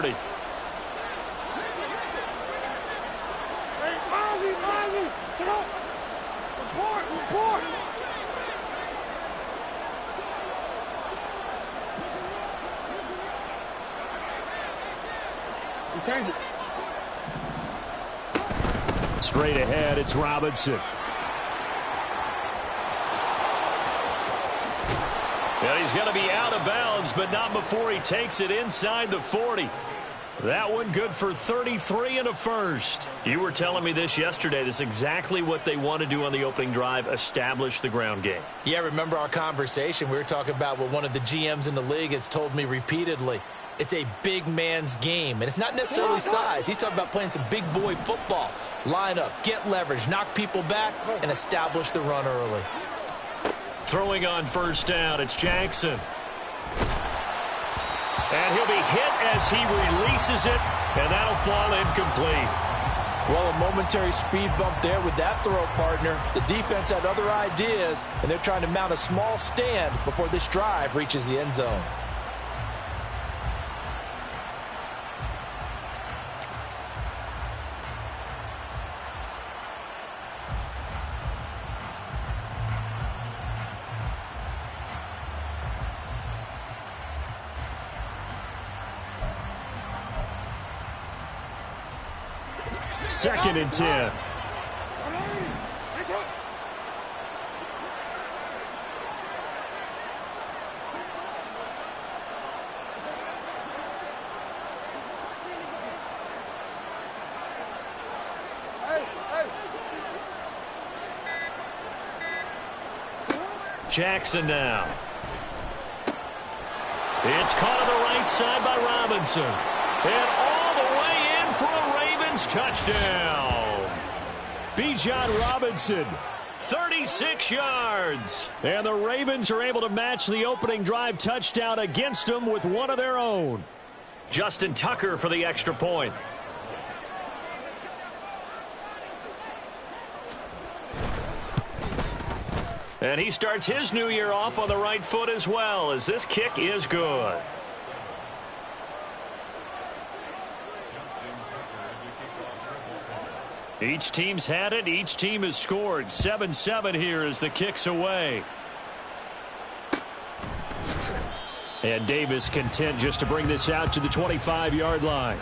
30. Hey, Mozzie, sit up. Report. We change it. Straight ahead, it's Robinson. And he's going to be out of bounds, but not before he takes it inside the 40. That one good for 33 and a first. You were telling me this yesterday. This is exactly what they want to do on the opening drive, establish the ground game. Yeah, remember our conversation? We were talking about what one of the GMs in the league has told me repeatedly. It's a big man's game, and it's not necessarily size. He's talking about playing some big boy football. Line up, get leverage, knock people back, and establish the run early. Throwing on first down, it's Jackson. And he'll be hit as he releases it, and that'll fall incomplete. Well, a momentary speed bump there with that throw, partner. The defense had other ideas, and they're trying to mount a small stand before this drive reaches the end zone. Second and 10. Jackson now. It's caught on the right side by Robinson. And all the way in for a Ravens touchdown. Bijan Robinson, 36 yards. And the Ravens are able to match the opening drive touchdown against them with one of their own. Justin Tucker for the extra point. And he starts his new year off on the right foot as well, as this kick is good. Each team's had it. Each team has scored. 7-7 here as the kick's away. And Davis content just to bring this out to the 25-yard line.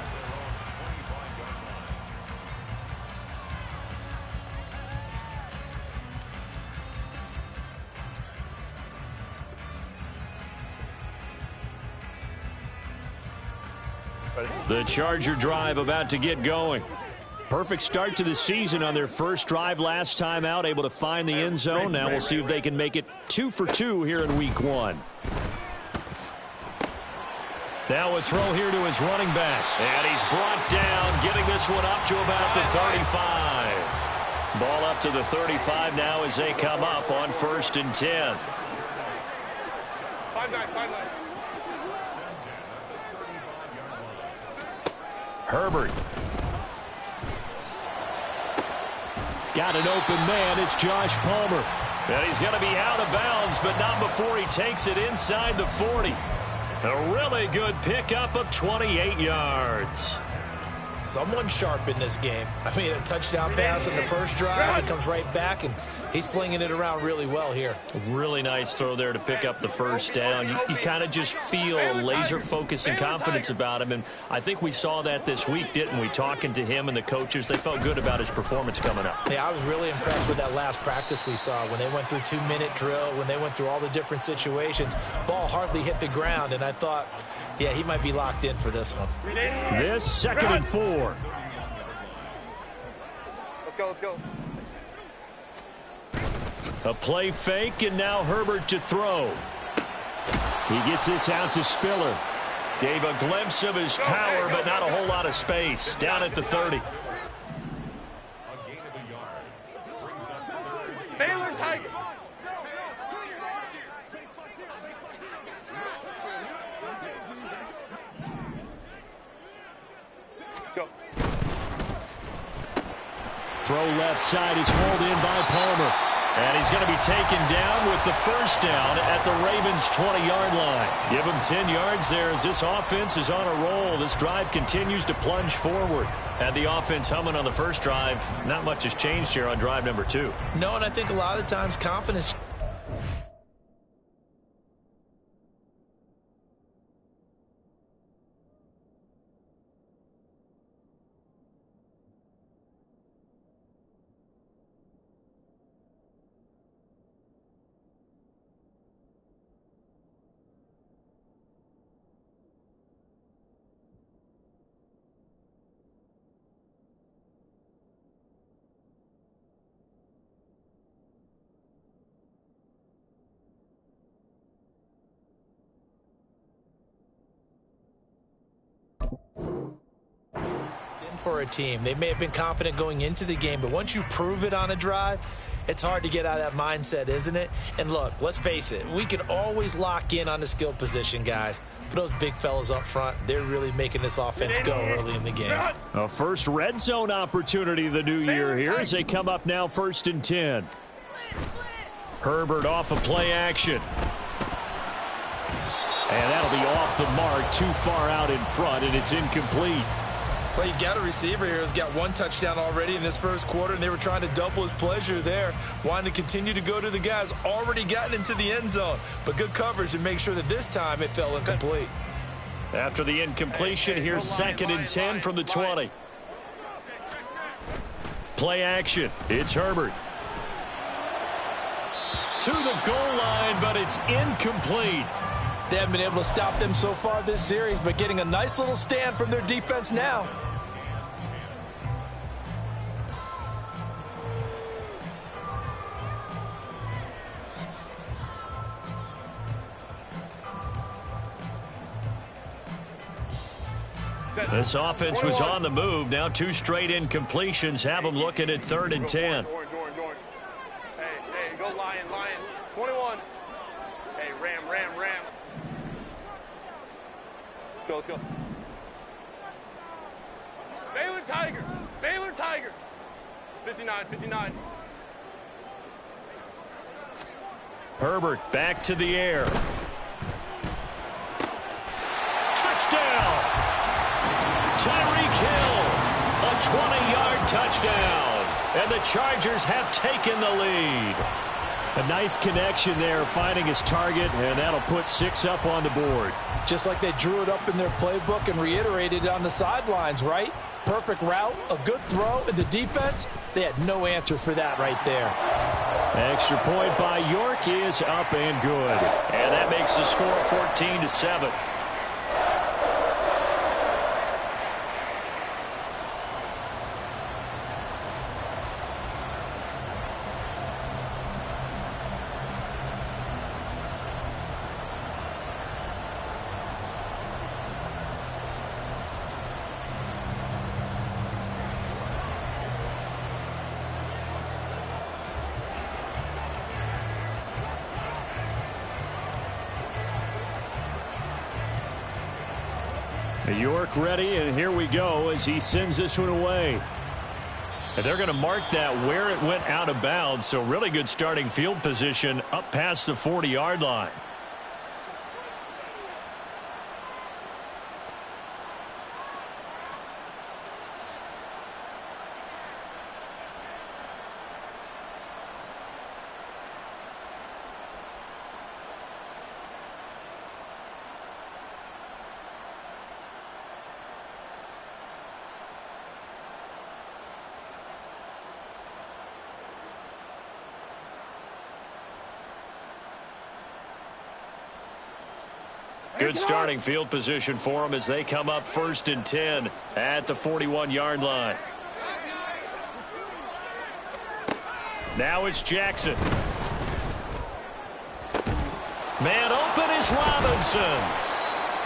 The Charger drive about to get going. Perfect start to the season on their first drive last time out, able to find the end zone. Now we'll see if they can make it 2 for 2 here in week 1. Now a throw here to his running back. And he's brought down, getting this one up to about the 35. Ball up to the 35 now as they come up on 1st and 10. Herbert. Got an open man. It's Josh Palmer. And he's going to be out of bounds, but not before he takes it inside the 40. A really good pickup of 28 yards. Someone sharp in this game. I mean, a touchdown pass in the first drive. He comes right back, and he's flinging it around really well here. Really nice throw there to pick up the first down. You kind of just feel laser focus and confidence about him, and I think we saw that this week, didn't we? Talking to him and the coaches, they felt good about his performance coming up. Yeah, I was really impressed with that last practice we saw when they went through 2-minute drill, when they went through all the different situations. Ball hardly hit the ground, and I thought, yeah, he might be locked in for this one. This 2nd and 4. Let's go. A play fake, and now Herbert to throw. He gets this out to Spiller. Gave a glimpse of his power, but not a whole lot of space. Down at the 30. Baylor Tiger. Go. Throw left side is hauled in by Palmer. And he's going to be taken down with the first down at the Ravens' 20-yard line. Give him 10 yards there as this offense is on a roll. This drive continues to plunge forward. Had the offense humming on the first drive. Not much has changed here on drive number 2. No, and I think a lot of times confidence. For a team. They may have been confident going into the game, but once you prove it on a drive, it's hard to get out of that mindset, isn't it? And look, let's face it, we can always lock in on the skill position, guys. But those big fellas up front, they're really making this offense go early in the game. A first red zone opportunity the new year here as they come up now 1st and 10. Herbert off of play action. And that'll be off the mark, too far out in front, and it's incomplete. Well, you've got a receiver here who's got 1 touchdown already in this first quarter, and they were trying to double his pleasure there, wanting to continue to go to the guys already gotten into the end zone. But good coverage to make sure that this time it fell incomplete. After the incompletion, here's 2nd and 10 from the 20. Play action. It's Herbert. To the goal line, but it's incomplete. They haven't been able to stop them so far this series, but getting a nice little stand from their defense now. This offense was on the move. Now 2 straight incompletions have them looking at 3rd and 10. Hey, go Lion. 21. Hey, Ram. Let's go. Baylor Tiger. 59. Herbert back to the air. Touchdown! Tyreek Hill, a 20-yard touchdown. And the Chargers have taken the lead. A nice connection there, finding his target, and that'll put 6 up on the board. Just like they drew it up in their playbook and reiterated it on the sidelines, right? Perfect route, a good throw, and the defense, they had no answer for that right there. Extra point by York is up and good. And that makes the score 14-7. York ready, and here we go as he sends this one away. And they're going to mark that where it went out of bounds, so really good starting field position up past the 40-yard line. Good starting field position for them as they come up 1st and 10 at the 41-yard line. Now it's Jackson. Man open is Robinson.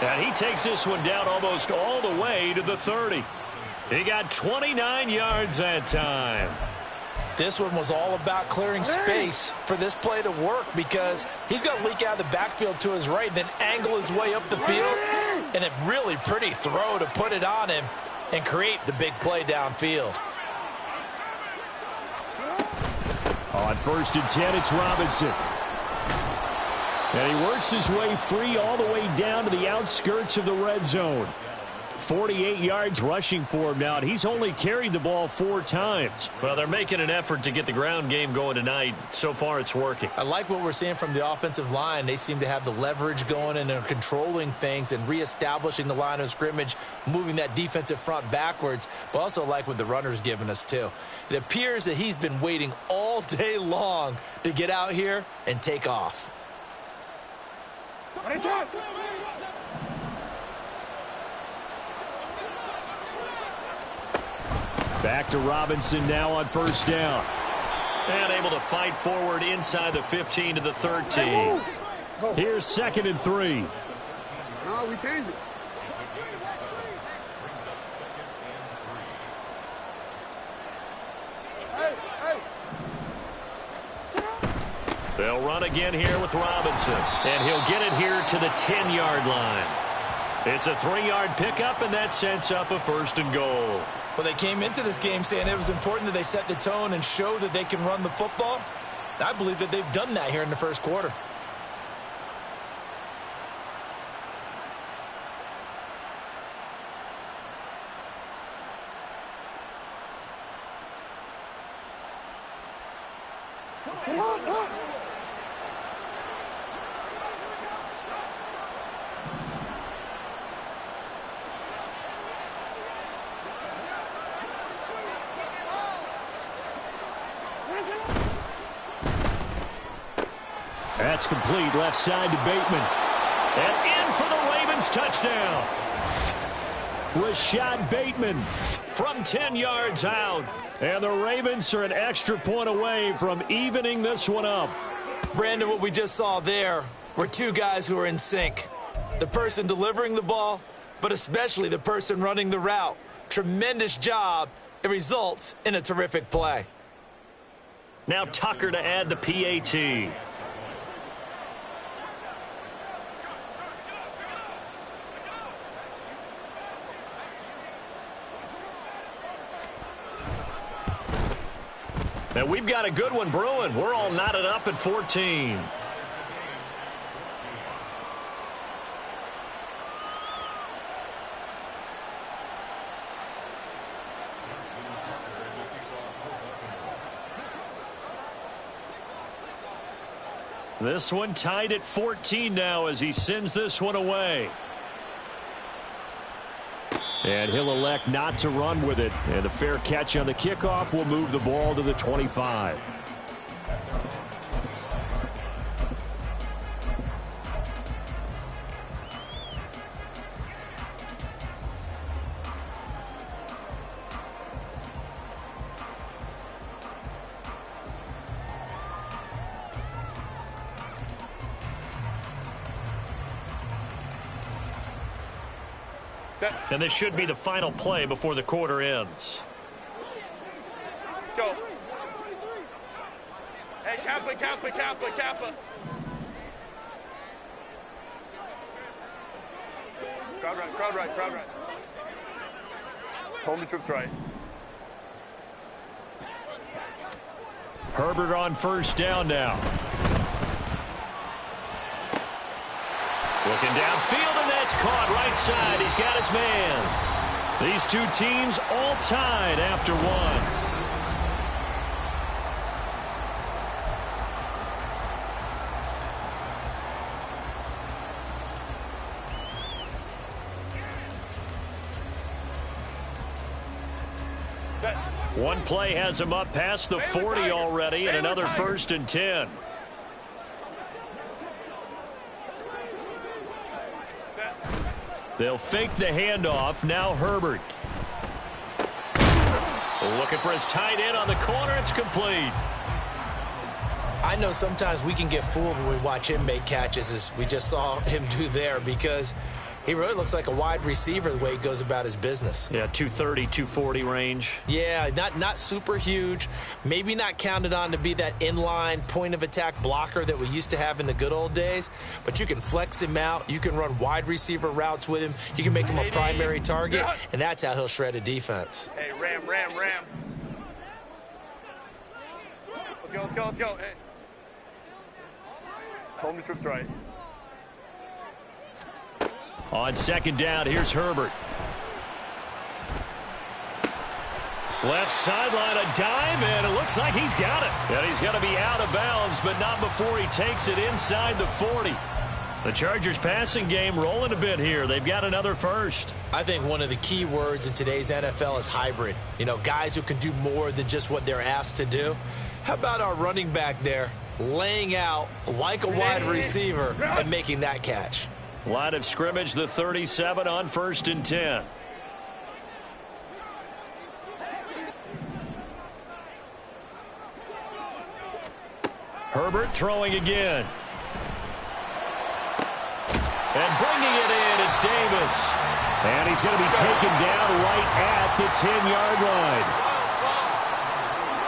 And he takes this one down almost all the way to the 30. He got 29 yards that time. This one was all about clearing space for this play to work because he's going to leak out of the backfield to his right, then angle his way up the field, and a really pretty throw to put it on him and create the big play downfield. On 1st and 10, it's Robinson. And he works his way free all the way down to the outskirts of the red zone. 48 yards rushing for him now, and he's only carried the ball 4 times. Well, they're making an effort to get the ground game going tonight. So far, it's working. I like what we're seeing from the offensive line. They seem to have the leverage going, and they're controlling things and reestablishing the line of scrimmage, moving that defensive front backwards, but also like what the runner's giving us, too. It appears that he's been waiting all day long to get out here and take off. Back to Robinson now on 1st down. And able to fight forward inside the 15 to the 13. Here's 2nd and 3. No, we changed it. They'll run again here with Robinson. And he'll get it here to the 10-yard line. It's a 3-yard pickup, and that sets up a 1st and goal. Well, they came into this game saying it was important that they set the tone and show that they can run the football. I believe that they've done that here in the 1st quarter. That's complete, left side to Bateman. And in for the Ravens touchdown. Rashad Bateman from 10 yards out. And the Ravens are an extra point away from evening this one up. Brandon, what we just saw there were 2 guys who are in sync. The person delivering the ball, but especially the person running the route. Tremendous job. It results in a terrific play. Now Tucker to add the PAT. Now we've got a good one brewing. We're all knotted up at 14. This one tied at 14 now as he sends this one away. And he'll elect not to run with it. And a fair catch on the kickoff will move the ball to the 25. And this should be the final play before the quarter ends. Go. Hey, Kappa. Crowd right. Home to troops right. Herbert on 1st down now. Looking downfield, and that's caught right side. He's got his man. These 2 teams all tied after 1. One play has him up past the 40 already, and another 1st and 10. They'll fake the handoff. Now Herbert. Looking for his tight end on the corner. It's complete. I know sometimes we can get fooled when we watch him make catches, as we just saw him do there, because he really looks like a wide receiver the way he goes about his business. Yeah, 230, 240 range. Yeah, not super huge. Maybe not counted on to be that inline point-of-attack blocker that we used to have in the good old days. But you can flex him out. You can run wide receiver routes with him. You can make him a primary target, and that's how he'll shred a defense. Hey, Ram. Let's go, let's go, let's go. Hey. Home the troops right. On second down, here's Herbert. Left sideline, a dive, and it looks like he's got it. And he's going to be out of bounds, but not before he takes it inside the 40. The Chargers passing game rolling a bit here. They've got another first. I think one of the key words in today's NFL is hybrid. You know, guys who can do more than just what they're asked to do. How about our running back there laying out like a wide receiver and making that catch? Line of scrimmage, the 37 on 1st and 10. Herbert throwing again. And bringing it in, it's Davis. And he's going to be taken down right at the 10-yard line.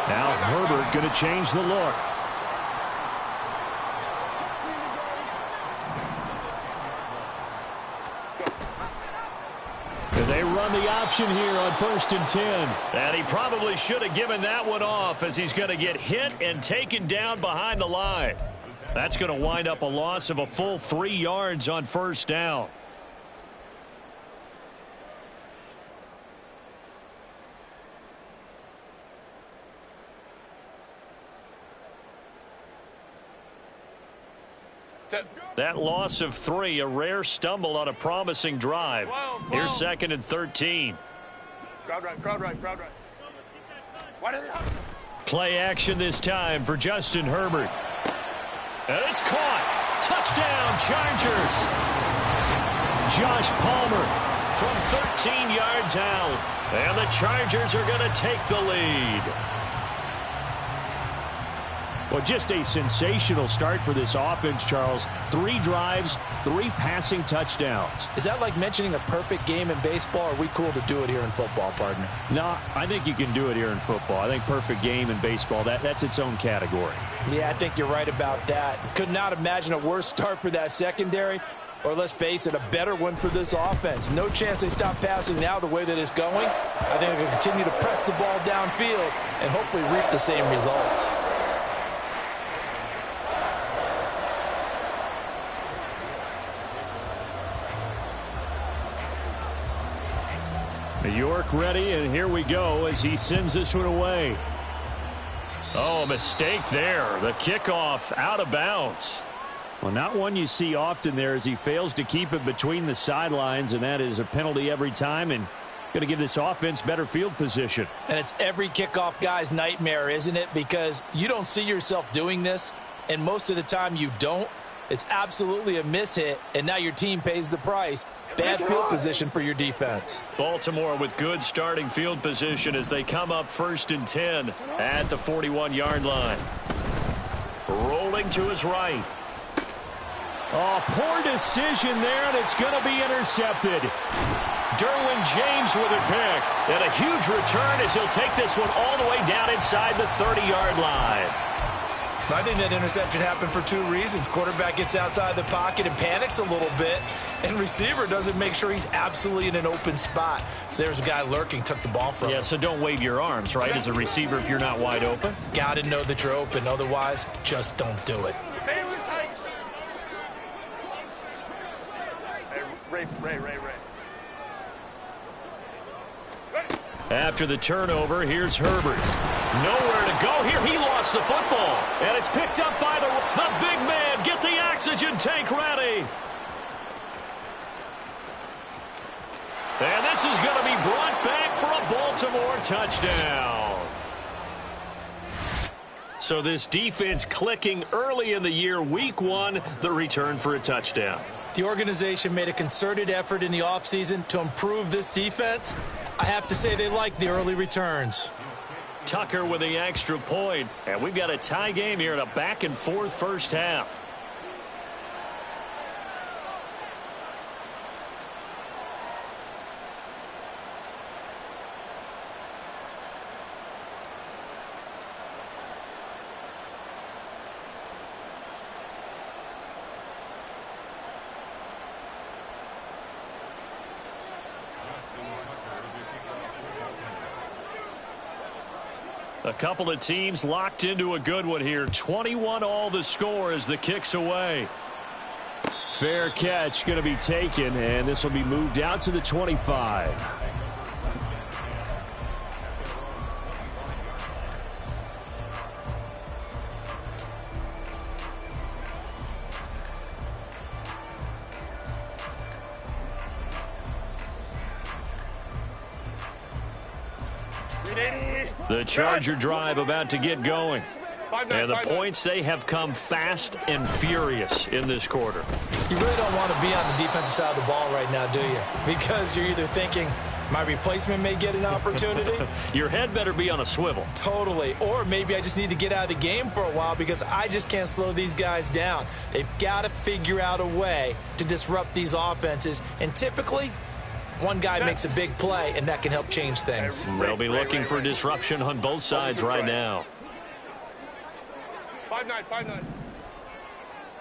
Now Herbert going to change the look. And they run the option here on 1st and 10. And he probably should have given that one off, as he's going to get hit and taken down behind the line. That's going to wind up a loss of a full 3 yards on 1st down. That loss of 3, a rare stumble on a promising drive. Here's 2nd and 13. Crowd right, crowd right, crowd right. Play action this time for Justin Herbert. And it's caught. Touchdown, Chargers. Josh Palmer from 13 yards out. And the Chargers are going to take the lead. Well, just a sensational start for this offense, Charles. 3 drives, 3 passing touchdowns. Is that like mentioning a perfect game in baseball? Or are we cool to do it here in football, partner? No, I think you can do it here in football. I think perfect game in baseball, that's its own category. Yeah, I think you're right about that. Could not imagine a worse start for that secondary. Or let's face it, a better one for this offense. No chance they stop passing now the way that it's going. I think they will continue to press the ball downfield and hopefully reap the same results. New York ready, and here we go as he sends this one away. Oh, mistake there. The kickoff out of bounds. Well, not one you see often there, as he fails to keep it between the sidelines, and that is a penalty every time, and going to give this offense better field position. And it's every kickoff guy's nightmare, isn't it? Because you don't see yourself doing this, and most of the time you don't. It's absolutely a mishit, and now your team pays the price. Bad field position for your defense. Baltimore with good starting field position as they come up 1st and 10 at the 41-yard line. Rolling to his right. Oh, poor decision there, and it's going to be intercepted. Derwin James with a pick. And a huge return as he'll take this one all the way down inside the 30-yard line. I think that interception happened for 2 reasons. Quarterback gets outside the pocket and panics a little bit, and receiver doesn't make sure he's absolutely in an open spot. So there's a guy lurking, took the ball from him. Yeah, so don't wave your arms, right, as a receiver if you're not wide open. Got to know that you're open. Otherwise, just don't do it. Hey, Ray. After the turnover, here's Herbert. Nowhere to go here. He lost the football. And it's picked up by the big man. Get the oxygen tank ready. And this is going to be brought back for a Baltimore touchdown. So this defense clicking early in the year. Week 1, the return for a touchdown. The organization made a concerted effort in the offseason to improve this defense. I have to say they like the early returns. Tucker with the extra point. And we've got a tie game here in a back-and-forth first half. A couple of teams locked into a good one here. 21 all the score as the kick's away. Fair catch going to be taken, and this will be moved out to the 25. The Charger drive about to get going. And the points, they have come fast and furious in this quarter. You really don't want to be on the defensive side of the ball right now, do you? Because you're either thinking, my replacement may get an opportunity. Your head better be on a swivel. Totally. Or maybe I just need to get out of the game for a while because I just can't slow these guys down. They've got to figure out a way to disrupt these offenses. And typically, one guy makes a big play, and that can help change things. They'll be looking for disruption on both sides right now. 5-9, 5-9.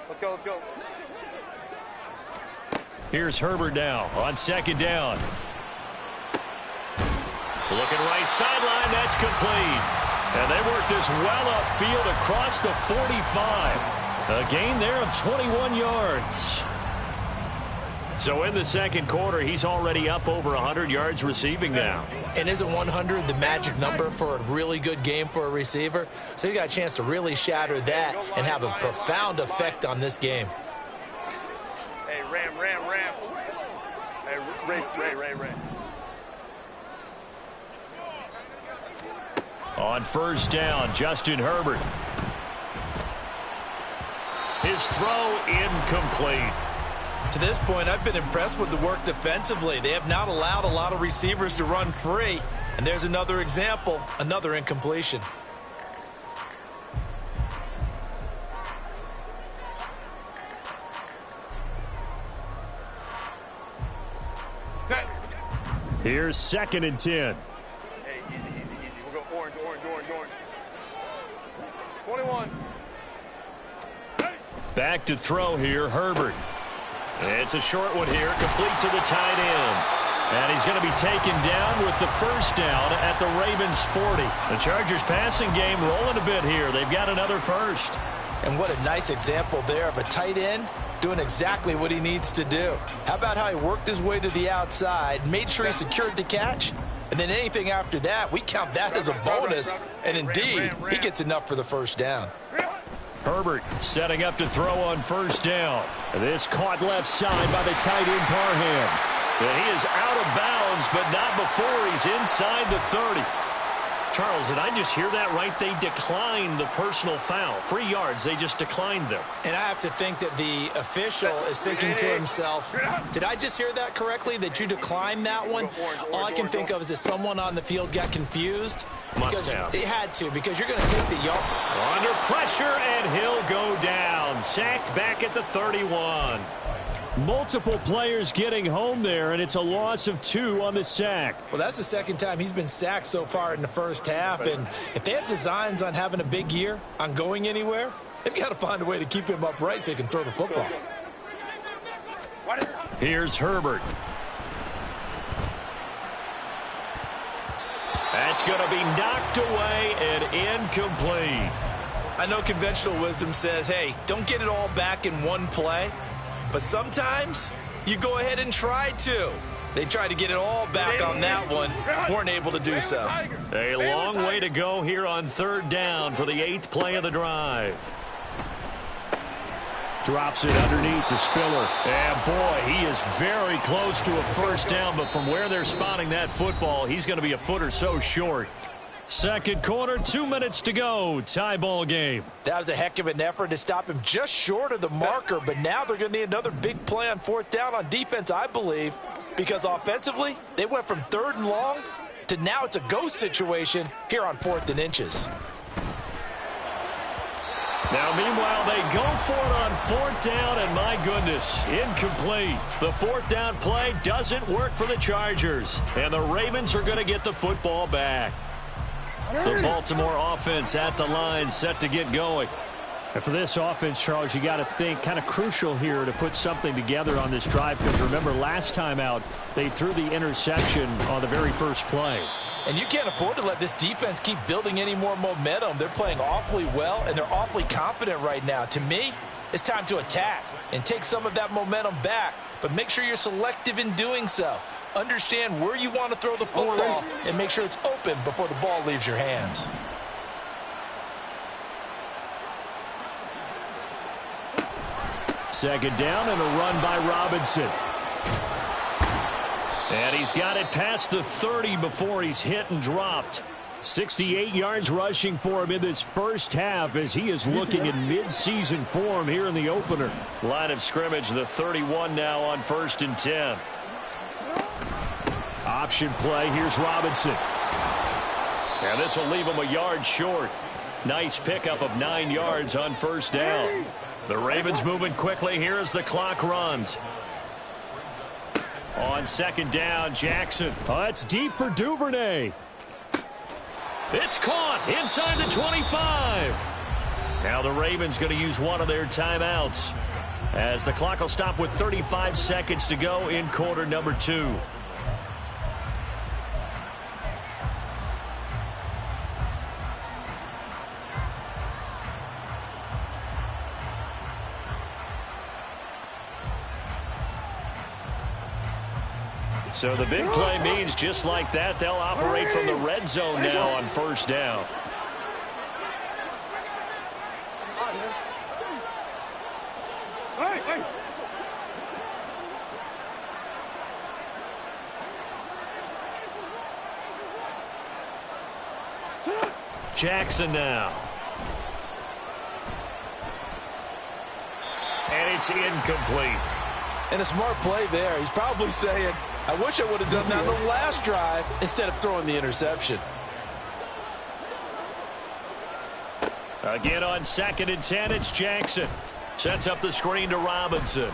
Let's go, let's go. Here's Herbert now on second down. Looking right sideline, that's complete. And they work this well upfield across the 45. A gain there of 21 yards. So in the second quarter, he's already up over 100 yards receiving now. And isn't 100 the magic number for a really good game for a receiver? So he got a chance to really shatter that and have a profound effect on this game. Hey, Ram. Hey, Ray. On first down, Justin Herbert. His throw incomplete. To this point, I've been impressed with the work defensively. They have not allowed a lot of receivers to run free. And there's another example, another incompletion. Here's second and 10. Hey, easy. We'll go orange. 21. Back to throw here, Herbert. It's a short one here, complete to the tight end. And he's going to be taken down with the first down at the Ravens 40. The Chargers passing game rolling a bit here. They've got another first. And what a nice example there of a tight end doing exactly what he needs to do. How about how he worked his way to the outside, made sure he secured the catch, and then anything after that, we count that as a bonus. And indeed, he gets enough for the first down. Herbert setting up to throw on first down. This caught left side by the tight end Parham. And he is out of bounds, but not before he's inside the 30. Charles, did I just hear that right? They declined the personal foul. 3 yards, they just declined them. And I have to think that the official is thinking to himself, did I just hear that correctly, that you declined that one? All I can think of is that someone on the field got confused. Because they had to, because you're going to take the yard. Under pressure, and he'll go down. Sacked back at the 31. Multiple players getting home there, and it's a loss of 2 on the sack. Well, that's the second time he's been sacked so far in the first half, and if they have designs on having a big year, on going anywhere, they've got to find a way to keep him upright so he can throw the football. Here's Herbert. That's going to be knocked away and incomplete. I know conventional wisdom says, hey, don't get it all back in one play. But sometimes you go ahead and try to. They tried to get it all back on that one. Weren't able to do so. A long way to go here on third down for the 8th play of the drive. Drops it underneath to Spiller. And boy, he is very close to a first down. But from where they're spotting that football, he's going to be a foot or so short. Second quarter, 2 minutes to go. Tie ball game. That was a heck of an effort to stop him just short of the marker. But now they're going to need another big play on fourth down on defense, I believe. Because offensively, they went from 3rd and long to now it's a go situation here on 4th and inches. Now, meanwhile, they go for it on 4th down, and my goodness, incomplete. The 4th down play doesn't work for the Chargers, and the Ravens are going to get the football back. The Baltimore offense at the line, set to get going. And for this offense, Charles, you got to think kind of crucial here to put something together on this drive, because remember last time out they threw the interception on the very first play. And you can't afford to let this defense keep building any more momentum. They're playing awfully well, and they're awfully confident right now. To me, it's time to attack and take some of that momentum back, but make sure you're selective in doing so. Understand where you want to throw the football and make sure it's open before the ball leaves your hands. Second down and a run by Robinson. And he's got it past the 30 before he's hit and dropped. 68 yards rushing for him in this first half as he is looking in mid-season form here in the opener. Line of scrimmage, the 31 now on 1st and 10. Option play, here's Robinson. And this will leave him a yard short. Nice pickup of 9 yards on first down. The Ravens moving quickly here as the clock runs. On second down, Jackson. Oh, that's deep for Duvernay. It's caught inside the 25. Now the Ravens going to use one of their timeouts as the clock will stop with 35 seconds to go in quarter number 2. So the big play means just like that, they'll operate from the red zone now on first down. Jackson now. And it's incomplete. And a smart play there. He's probably saying, I wish I would have done that on the last drive instead of throwing the interception. Again on 2nd and 10, it's Jackson. Sets up the screen to Robinson.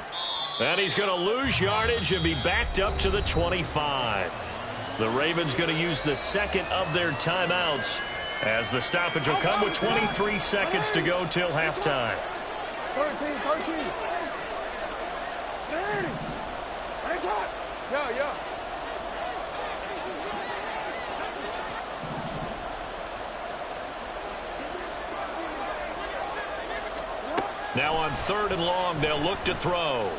And he's going to lose yardage and be backed up to the 25. The Ravens going to use the second of their timeouts as the stoppage will come with 23 seconds to go till halftime. 13. Yeah. Now on 3rd and long, they'll look to throw.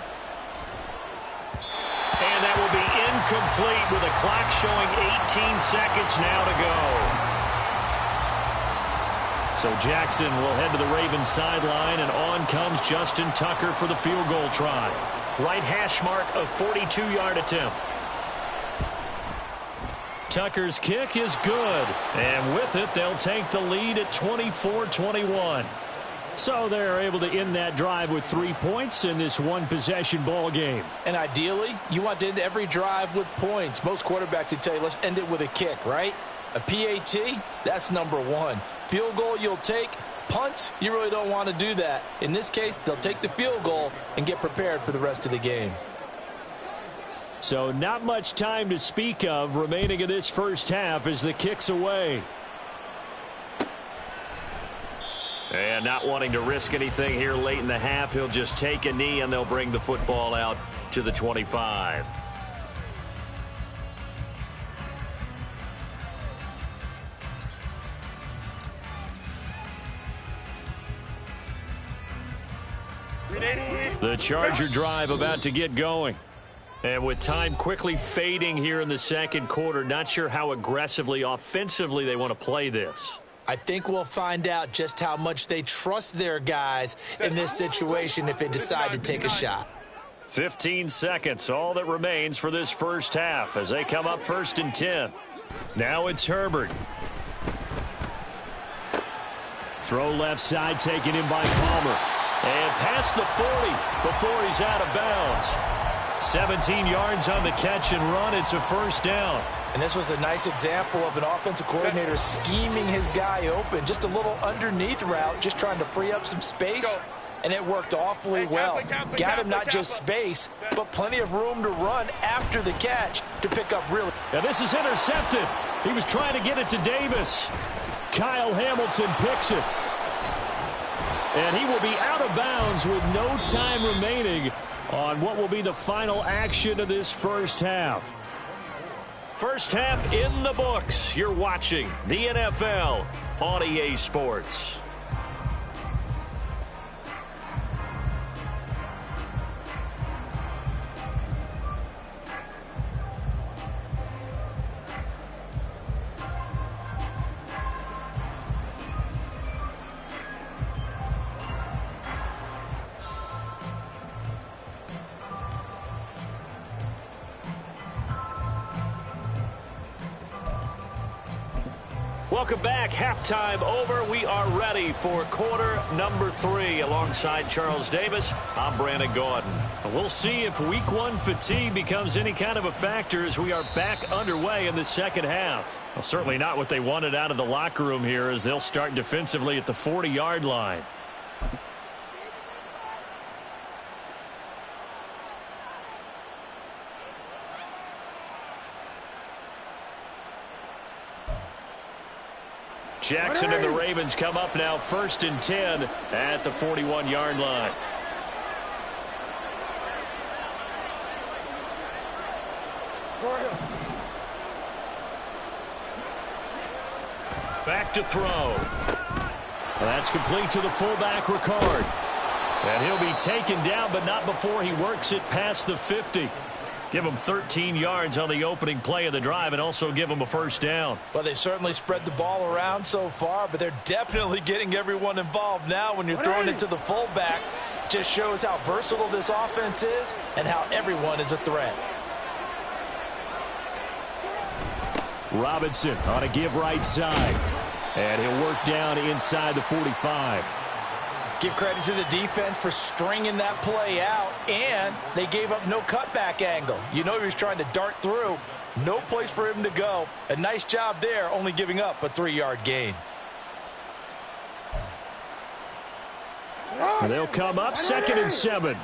And that will be incomplete with a clock showing 18 seconds now to go. So Jackson will head to the Ravens sideline, and on comes Justin Tucker for the field goal try. Right hash mark of 42-yard attempt. Tucker's kick is good. And with it, they'll take the lead at 24-21. So they're able to end that drive with 3 points in this one-possession ball game. And ideally, you want to end every drive with points. Most quarterbacks would tell you, let's end it with a kick, right? A PAT, that's number 1. Field goal you'll take. Punts, you really don't want to do that. In this case, they'll take the field goal and get prepared for the rest of the game. So not much time to speak of remaining in this first half as the kick's away. And not wanting to risk anything here late in the half, he'll just take a knee and they'll bring the football out to the 25. The Charger drive about to get going. And with time quickly fading here in the second quarter, not sure how aggressively, offensively they want to play this. I think we'll find out just how much they trust their guys in this situation if they decide to take a shot. 15 seconds, all that remains for this first half as they come up 1st and 10. Now it's Herbert. Throw left side, taken in by Palmer. And past the 40 before he's out of bounds. 17 yards on the catch and run. It's a first down. And this was a nice example of an offensive coordinator scheming his guy open. Just a little underneath route, just trying to free up some space. And it worked awfully well. Got him not just space, but plenty of room to run after the catch to pick up really. Now this is intercepted. He was trying to get it to Davis. Kyle Hamilton picks it. And he will be out of bounds with no time remaining on what will be the final action of this first half. First half in the books. You're watching the NFL on EA Sports. Welcome back. Halftime over. We are ready for quarter number 3. Alongside Charles Davis, I'm Brandon Gordon. We'll see if week 1 fatigue becomes any kind of a factor as we are back underway in the second half. Well, certainly not what they wanted out of the locker room here as they'll start defensively at the 40-yard line. Jackson and the Ravens come up now 1st and 10 at the 41-yard line. Back to throw. That's complete to the fullback, Ricard. And he'll be taken down, but not before he works it past the 50. Give him 13 yards on the opening play of the drive and also give him a first down. Well, they certainly spread the ball around so far, but they're definitely getting everyone involved now when you're throwing it to the fullback. Just shows how versatile this offense is and how everyone is a threat. Robinson on a give right side. And he'll work down inside the 45. Give credit to the defense for stringing that play out, and they gave up no cutback angle. You know he was trying to dart through. No place for him to go. A nice job there, only giving up a 3-yard gain. And they'll come up 2nd and 7.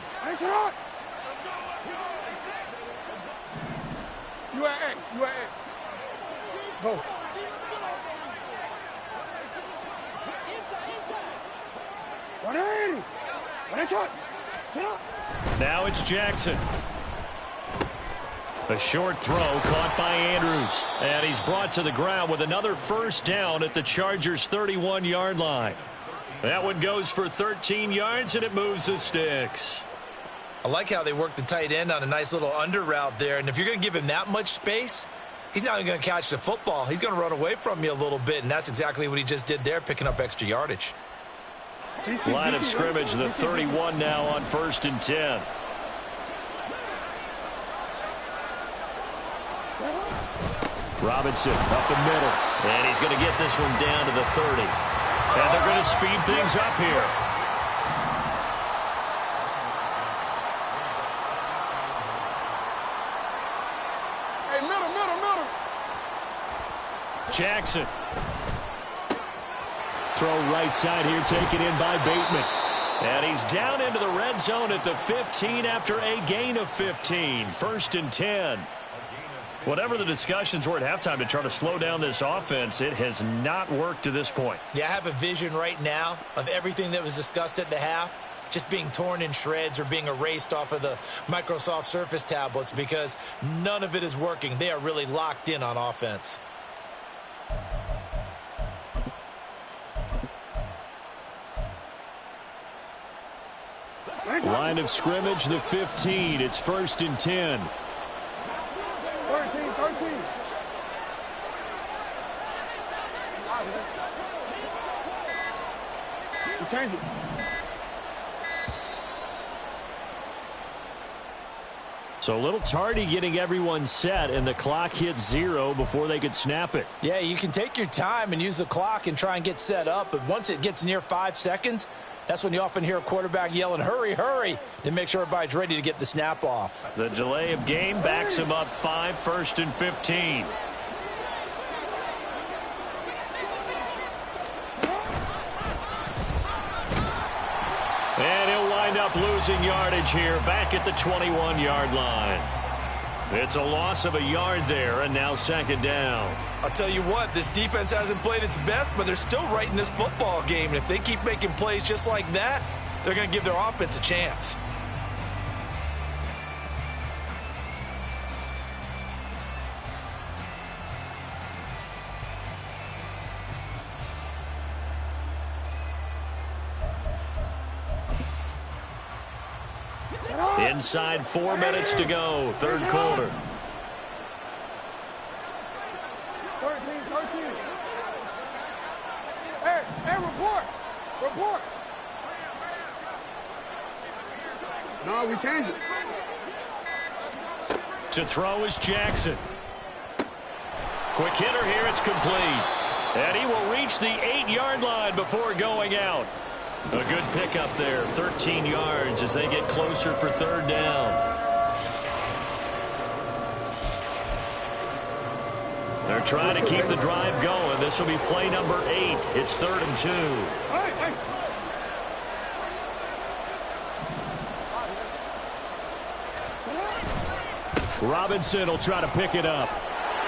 Go. Now it's Jackson. A short throw caught by Andrews. And he's brought to the ground with another first down at the Chargers' 31-yard line. That one goes for 13 yards, and it moves the sticks. I like how they work the tight end on a nice little under route there. And if you're going to give him that much space, he's not going to catch the football. He's going to run away from you a little bit, and that's exactly what he just did there, picking up extra yardage. Line of scrimmage, the 31 now on 1st and 10. Robinson up the middle. And he's going to get this one down to the 30. And they're going to speed things up here. Hey, middle. Jackson. Throw right side here, taken in by Bateman. And he's down into the red zone at the 15 after a gain of 15. 1st and 10. Whatever the discussions were at halftime to try to slow down this offense, it has not worked to this point. Yeah, I have a vision right now of everything that was discussed at the half just being torn in shreds or being erased off of the Microsoft Surface tablets because none of it is working. They are really locked in on offense. Line of scrimmage, the 15. It's 1st and 10. 13. Change it. So a little tardy getting everyone set, and the clock hit 0 before they could snap it. Yeah, you can take your time and use the clock and try and get set up, but once it gets near 5 seconds, that's when you often hear a quarterback yelling, hurry, hurry, to make sure everybody's ready to get the snap off. The delay of game backs him up 5, 1st and 15. And he'll wind up losing yardage here back at the 21-yard line. It's a loss of a yard there, and now second down. I'll tell you what, this defense hasn't played its best, but they're still right in this football game. And if they keep making plays just like that, they're going to give their offense a chance. Inside 4 minutes to go, third quarter. 13. Hey, report. No, we changed it. To throw is Jackson. Quick hitter here, it's complete. And he will reach the 8-yard line before going out. A good pickup there, 13 yards as they get closer for third down. They're trying to keep the drive going. This will be play number 8. It's 3rd and 2. Hey. Robinson will try to pick it up.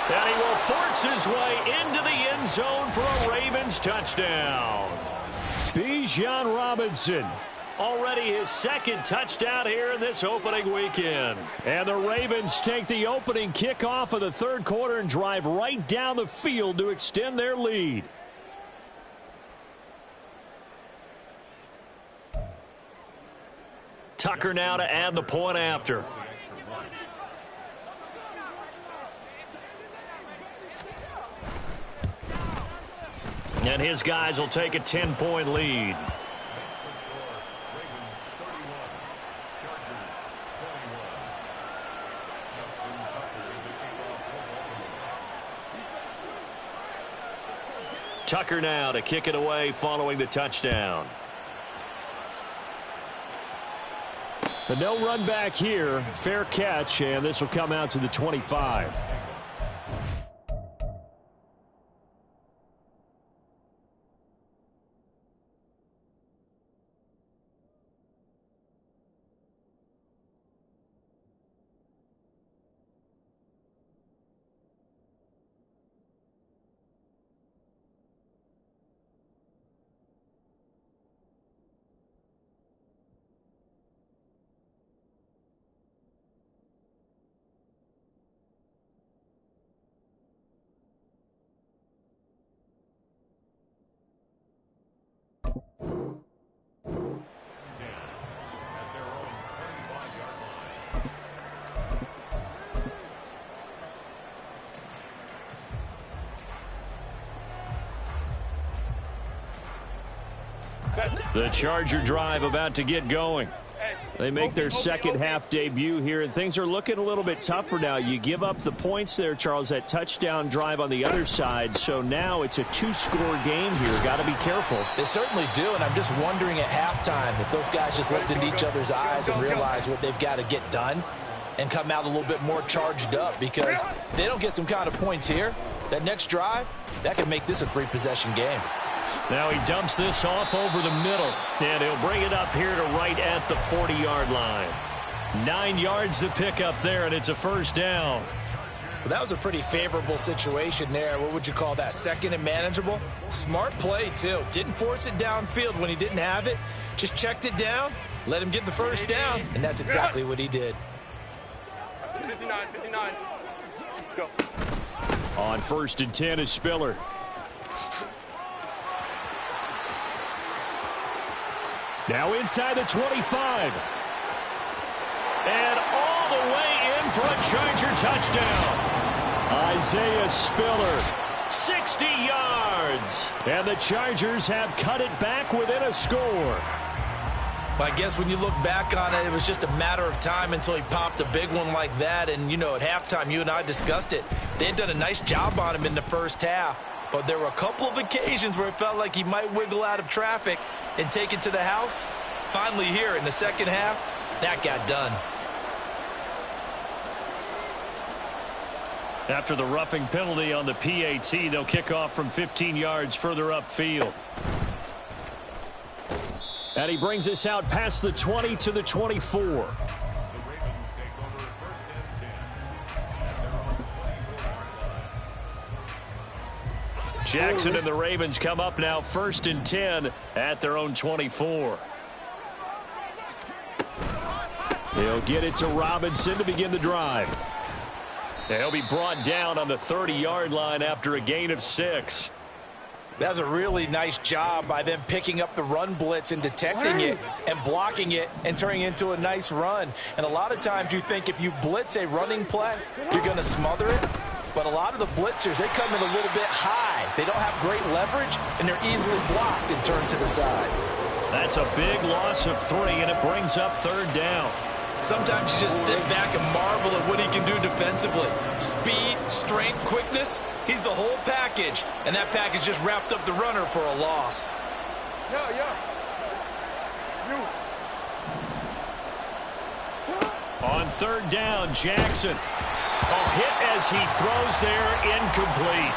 And he will force his way into the end zone for a Ravens touchdown. Bijan Robinson, already his second touchdown here in this opening weekend. And the Ravens take the opening kickoff of the third quarter and drive right down the field to extend their lead. Tucker now to add the point after. And his guys will take a 10-point lead. Tucker now to kick it away following the touchdown. But no run back here. Fair catch, and this will come out to the 25. The Charger drive about to get going. They make their second half debut here, and things are looking a little bit tougher now. You give up the points there, Charles, that touchdown drive on the other side. So now it's a 2-score game here. Got to be careful. They certainly do, and I'm just wondering at halftime if those guys just looked into each other's eyes and realize what they've got to get done and come out a little bit more charged up, because they don't get some kind of points here. That next drive, that could make this a 3-possession game. Now he dumps this off over the middle, and he'll bring it up here to right at the 40-yard line. 9 yards to pick up there, and it's a first down. Well, that was a pretty favorable situation there. What would you call that? Second and manageable? Smart play, too. Didn't force it downfield when he didn't have it. Just checked it down, let him get the first down, and that's exactly what he did. 59. Go. On 1st and 10 is Spiller. Now inside the 25. And all the way in for a Charger touchdown. Isaiah Spiller, 60 yards. And the Chargers have cut it back within a score. Well, I guess when you look back on it, it was just a matter of time until he popped a big one like that. And, you know, at halftime, you and I discussed it. They had done a nice job on him in the first half. But there were a couple of occasions where it felt like he might wiggle out of traffic and take it to the house. Finally here in the second half, that got done. After the roughing penalty on the PAT, they'll kick off from 15 yards further upfield. And he brings us out past the 20 to the 24. Jackson and the Ravens come up now 1st and 10 at their own 24. He'll get it to Robinson to begin the drive. He'll be brought down on the 30-yard line after a gain of 6. That's a really nice job by them picking up the run blitz and detecting it and blocking it and turning it into a nice run. And a lot of times you think if you blitz a running play, you're going to smother it. But a lot of the blitzers, they come in a little bit high. They don't have great leverage, and they're easily blocked and turned to the side. That's a big loss of 3, and it brings up 3rd down. Sometimes you just sit back and marvel at what he can do defensively. Speed, strength, quickness, he's the whole package. And that package just wrapped up the runner for a loss. On 3rd down, Jackson. Hit as he throws there, incomplete.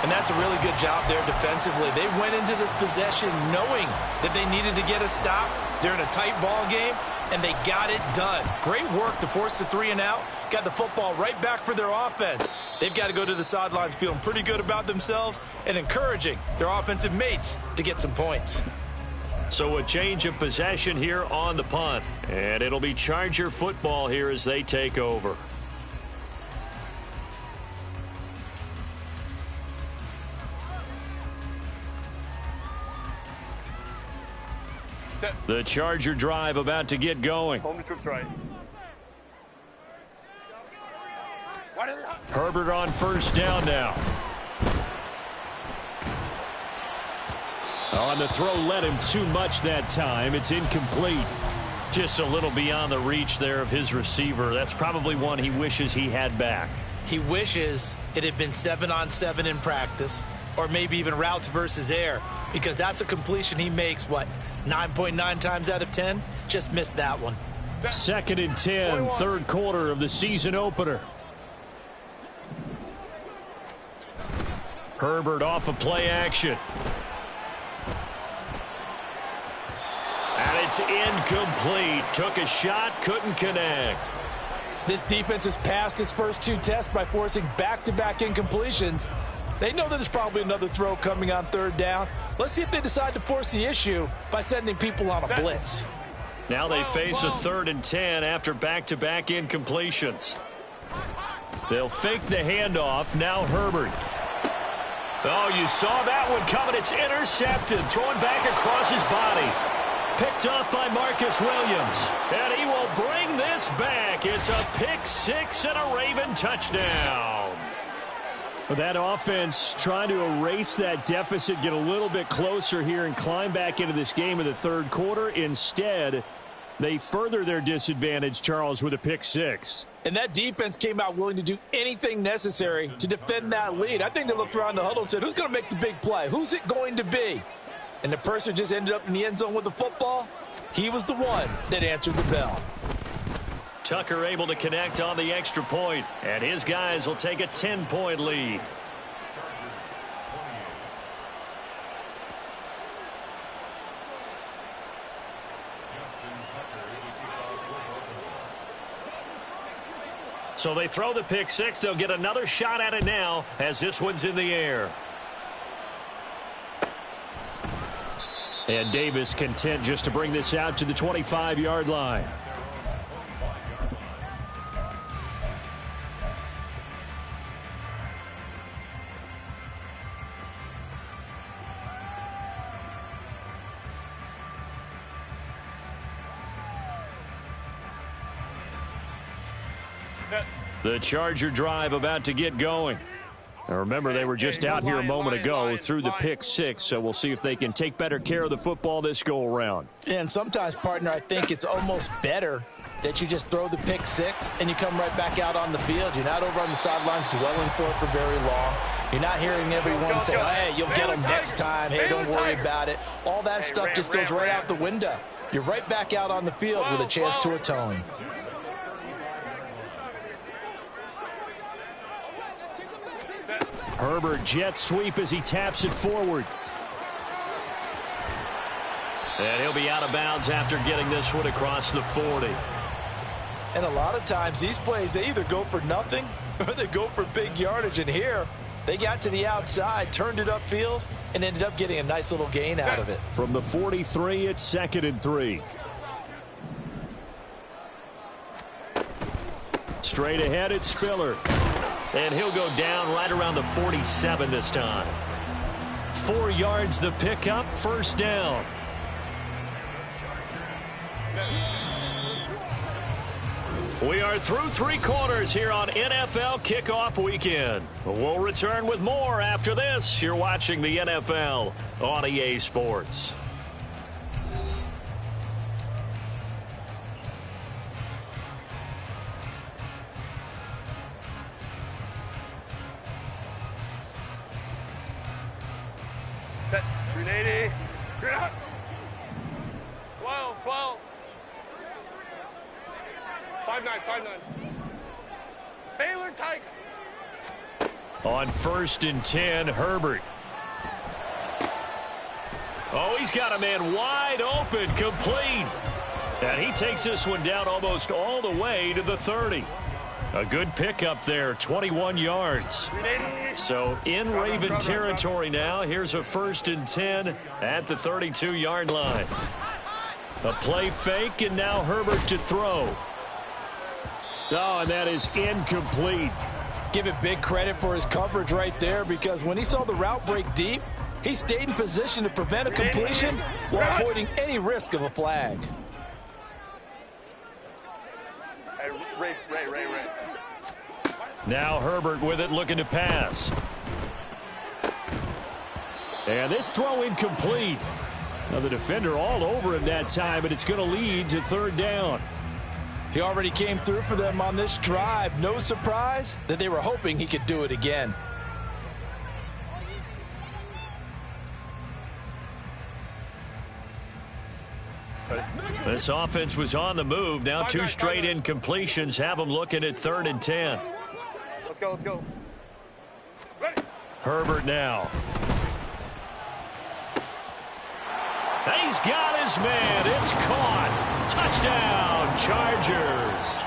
And that's a really good job there defensively. They went into this possession knowing that they needed to get a stop. They're in a tight ball game, and they got it done. Great work to force the 3 and out. Got the football right back for their offense. They've got to go to the sidelines feeling pretty good about themselves and encouraging their offensive mates to get some points. So a change of possession here on the punt. And it'll be Charger football here as they take over. The Charger drive about to get going. Home to troops right. Herbert on 1st down now. On the throw, led him too much that time. It's incomplete. Just a little beyond the reach there of his receiver. That's probably one he wishes he had back. He wishes it had been 7-on-7 in practice, or maybe even routes versus air, because that's a completion he makes, 9.9 times out of 10? Just missed that one. 2nd and 10, 3rd quarter of the season opener. Herbert off of play action. And it's incomplete. Took a shot, couldn't connect. This defense has passed its first 2 tests by forcing back-to-back incompletions. They know that there's probably another throw coming on 3rd down. Let's see if they decide to force the issue by sending people on a blitz. Now they face a 3rd and 10 after back-to-back incompletions. They'll fake the handoff. Now Herbert. Oh, you saw that one coming. It's intercepted. Throwing back across his body. Picked up by Marcus Williams. And he will bring this back. It's a pick 6 and a Raven touchdown. That offense trying to erase that deficit, get a little bit closer here and climb back into this game in the 3rd quarter. Instead, they further their disadvantage, Charles, with a pick 6. And that defense came out willing to do anything necessary to defend that lead. I think they looked around the huddle and said, who's going to make the big play? Who's it going to be? And the person who just ended up in the end zone with the football, he was the one that answered the bell. Tucker able to connect on the extra point, and his guys will take a 10-point lead. So they throw the pick 6. They'll get another shot at it now as this one's in the air. And Davis content just to bring this out to the 25-yard line. The Charger drive about to get going. Now remember, they were just out here a moment ago through the pick 6, so we'll see if they can take better care of the football this go-around. And sometimes, partner, I think it's almost better that you just throw the pick 6 and you come right back out on the field. You're not over on the sidelines dwelling for it for very long. You're not hearing everyone say, hey, you'll get them next time. Hey, don't worry about it. All that stuff just goes right out the window. You're right back out on the field with a chance to atone. Herbert jet sweep as he taps it forward. And he'll be out of bounds after getting this one across the 40. And a lot of times these plays, they either go for nothing or they go for big yardage. And here, They got to the outside, turned it upfield, and ended up getting a nice little gain out of it. From the 43, it's 2nd and 3. Straight ahead, it's Spiller. And he'll go down right around the 47 this time. 4 yards the pickup, first down. We are through 3 quarters here on NFL Kickoff Weekend. We'll return with more after this. You're watching the NFL on EA Sports. Set. 380. Straight out. 12, 12. 5-9, 5-9. Baylor Tiger. On 1st and 10, Herbert. Oh, he's got a man wide open, complete. And he takes this one down almost all the way to the 30. A good pickup there, 21 yards. So in Raven territory now. Here's a 1st and 10 at the 32-yard line. A play fake, and now Herbert to throw. Oh, and that is incomplete. Give it big credit for his coverage right there, because when he saw the route break deep, he stayed in position to prevent a completion while avoiding any risk of a flag. Hey, Ray. Now Herbert with it, looking to pass. And this throw incomplete. Now the defender all over him that time, but it's going to lead to 3rd down. He already came through for them on this drive. No surprise that they were hoping he could do it again. This offense was on the move. Now 2 straight incompletions have them looking at 3rd and 10. Let's go. Ready. Herbert now. He's got his man. It's caught. Touchdown, Chargers.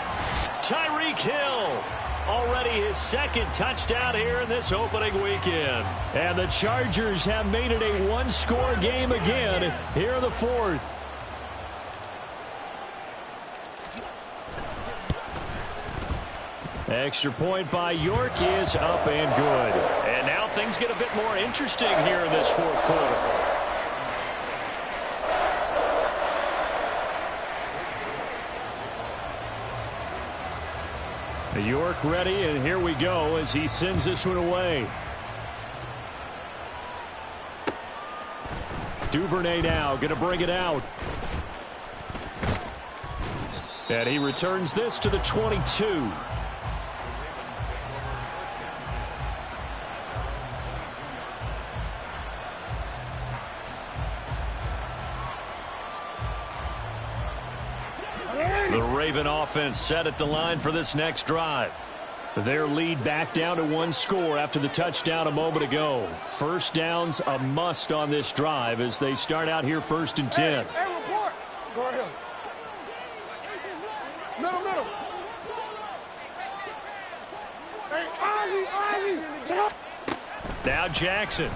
Tyreek Hill. Already his 2nd touchdown here in this opening weekend. And the Chargers have made it a 1-score game again here in the 4th. Extra point by York is up and good. And now things get a bit more interesting here in this 4th quarter. York ready, and here we go as he sends this one away. Duvernay now going to bring it out. And he returns this to the 22. The Raven offense set at the line for this next drive. Their lead back down to 1 score after the touchdown a moment ago. 1st down's a must on this drive as they start out here 1st and 10. Hey, report. Go ahead. Middle. Hey, Ozzy. Now Jackson.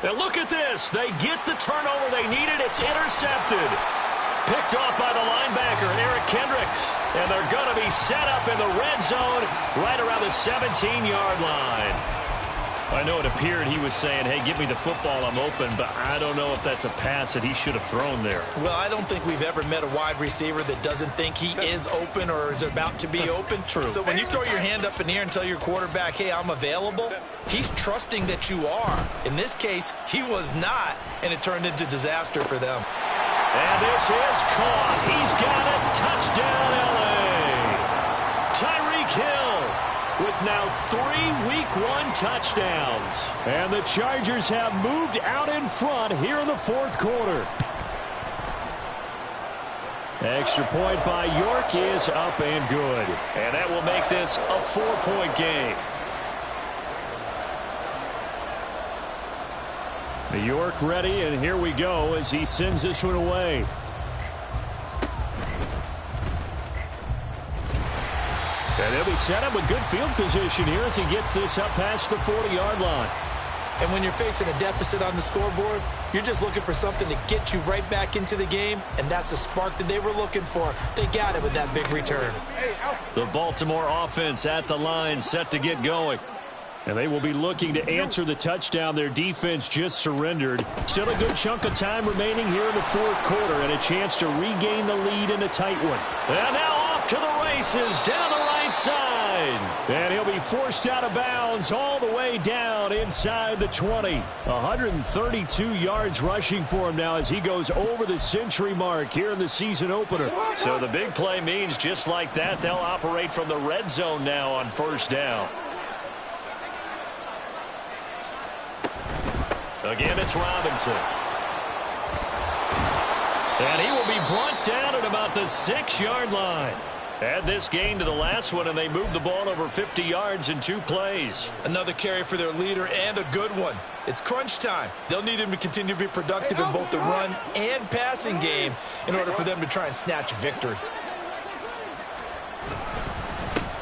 And look at this. They get the turnover they needed. It's intercepted. Picked off by the linebacker, Eric Kendricks. And they're going to be set up in the red zone right around the 17-yard line. I know it appeared he was saying, hey, give me the football, I'm open, but I don't know if that's a pass that he should have thrown there. Well, I don't think we've ever met a wide receiver that doesn't think he is open or is about to be open. True. So when you throw your hand up in the air and tell your quarterback, hey, I'm available, he's trusting that you are. In this case, he was not, and it turned into disaster for them. And this is caught. He's got it. Touchdown, L.A. Tyreek Hill with now 3 Week 1 touchdowns. And the Chargers have moved out in front here in the 4th quarter. Extra point by York is up and good. And that will make this a 4-point game. York ready, and here we go as he sends this one away. And they'll be set up with good field position here as he gets this up past the 40-yard line. And when you're facing a deficit on the scoreboard, you're just looking for something to get you right back into the game, and that's the spark that they were looking for. They got it with that big return. The Baltimore offense at the line, set to get going. And they will be looking to answer the touchdown their defense just surrendered. Still a good chunk of time remaining here in the fourth quarter, and a chance to regain the lead in a tight one. And now off to the races down the right side. And he'll be forced out of bounds all the way down inside the 20. 132 yards rushing for him now as he goes over the century mark here in the season opener. So the big play means just like that, they'll operate from the red zone now on first down. Again, it's Robinson. And he will be brought down at about the 6-yard line. Add this gain to the last one, and they move the ball over 50 yards in 2 plays. Another carry for their leader, and a good one. It's crunch time. They'll need him to continue to be productive in both the run and passing game in order for them to try and snatch a victory.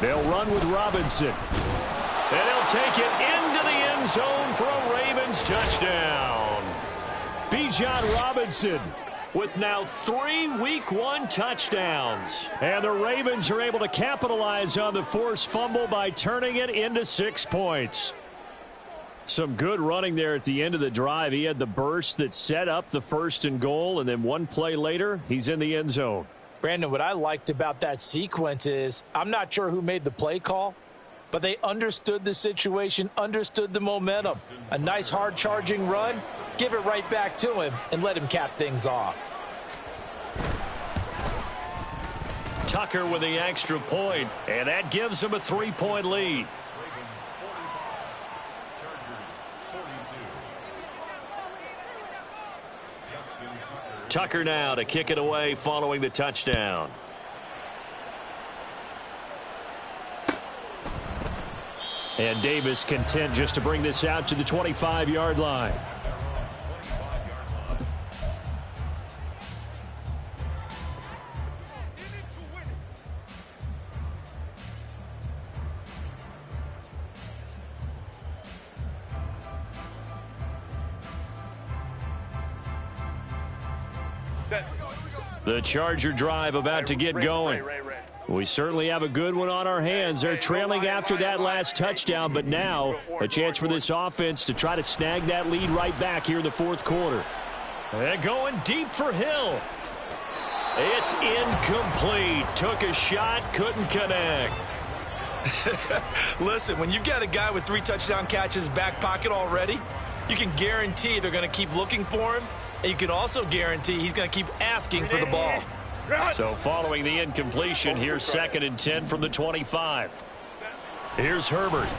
They'll run with Robinson. And he'll take it into the end zone for a Ravens touchdown. Bijan Robinson with now 3 Week 1 touchdowns. And the Ravens are able to capitalize on the forced fumble by turning it into 6 points. Some good running there at the end of the drive. He had the burst that set up the 1st and goal, and then one play later, he's in the end zone. Brandon, what I liked about that sequence is I'm not sure who made the play call, but they understood the situation, understood the momentum. A nice hard-charging run, give it right back to him, and let him cap things off. Tucker with the extra point, and that gives him a 3-point lead. Tucker now to kick it away following the touchdown. And Davis content just to bring this out to the 25-yard line. The Charger drive about to get going. We certainly have a good one on our hands. They're trailing after that last touchdown, but now a chance for this offense to try to snag that lead right back here in the fourth quarter. They're going deep for Hill. It's incomplete. Took a shot, couldn't connect. Listen, when you've got a guy with 3 touchdown catches back pocket already, you can guarantee they're going to keep looking for him, and you can also guarantee he's going to keep asking for the ball. So following the incompletion, here's 2nd and 10 from the 25. Here's Herbert.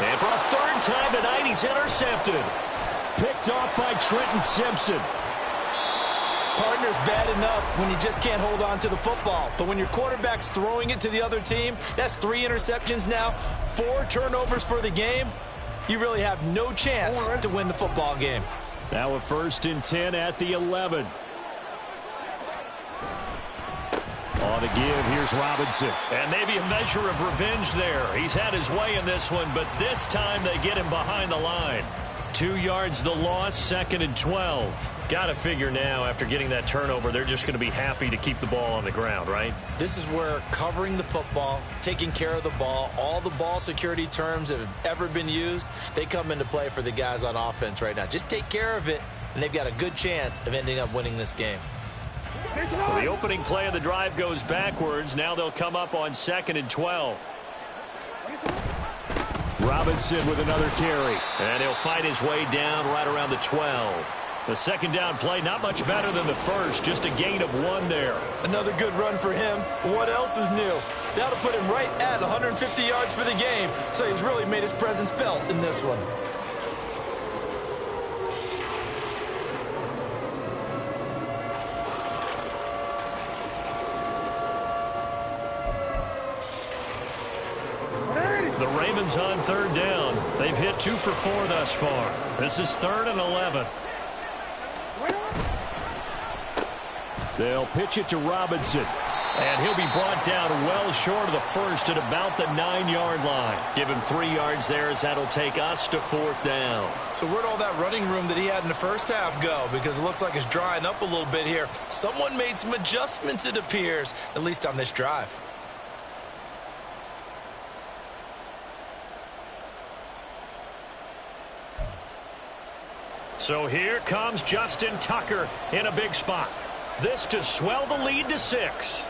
And for a 3rd time tonight, he's intercepted. Picked off by Trenton Simpson. Partner's bad enough when you just can't hold on to the football. But when your quarterback's throwing it to the other team, that's 3 interceptions now, 4 turnovers for the game. You really have no chance to win the football game. Now a 1st and 10 at the 11. On the give, here's Robinson. And maybe a measure of revenge there. He's had his way in this one, but this time they get him behind the line. 2 yards the loss, 2nd and 12. Got to figure now, after getting that turnover, they're just going to be happy to keep the ball on the ground, right? This is where covering the football, taking care of the ball, all the ball security terms that have ever been used, they come into play for the guys on offense right now. Just take care of it, and they've got a good chance of ending up winning this game. So the opening play of the drive goes backwards. Now they'll come up on 2nd and 12. Robinson with another carry. And he'll fight his way down right around the 12. The 2nd down play, not much better than the first, just a gain of 1 there. Another good run for him. What else is new? That'll put him right at 150 yards for the game, so he's really made his presence felt in this one. The Ravens on 3rd down. They've hit 2 for 4 thus far. This is 3rd and 11. They'll pitch it to Robinson. And he'll be brought down well short of the first at about the 9-yard line. Give him 3 yards there as that'll take us to 4th down. So where'd all that running room that he had in the first half go? Because it looks like it's drying up a little bit here. Someone made some adjustments, it appears, at least on this drive. So here comes Justin Tucker in a big spot. This to swell the lead to 6.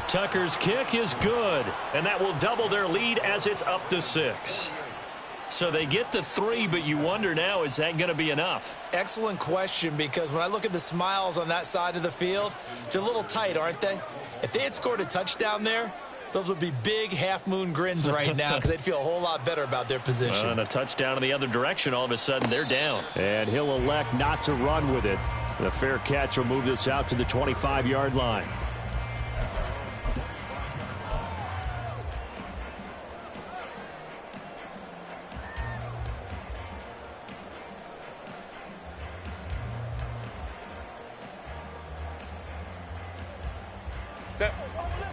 Tucker's kick is good, and that will double their lead as it's up to 6. So they get the 3, but you wonder now, is that going to be enough? Excellent question, because when I look at the smiles on that side of the field, they're a little tight, aren't they? If they had scored a touchdown there, those would be big half-moon grins right now because they'd feel a whole lot better about their position. And a touchdown in the other direction, all of a sudden they're down. And he'll elect not to run with it. The fair catch will move this out to the 25-yard line.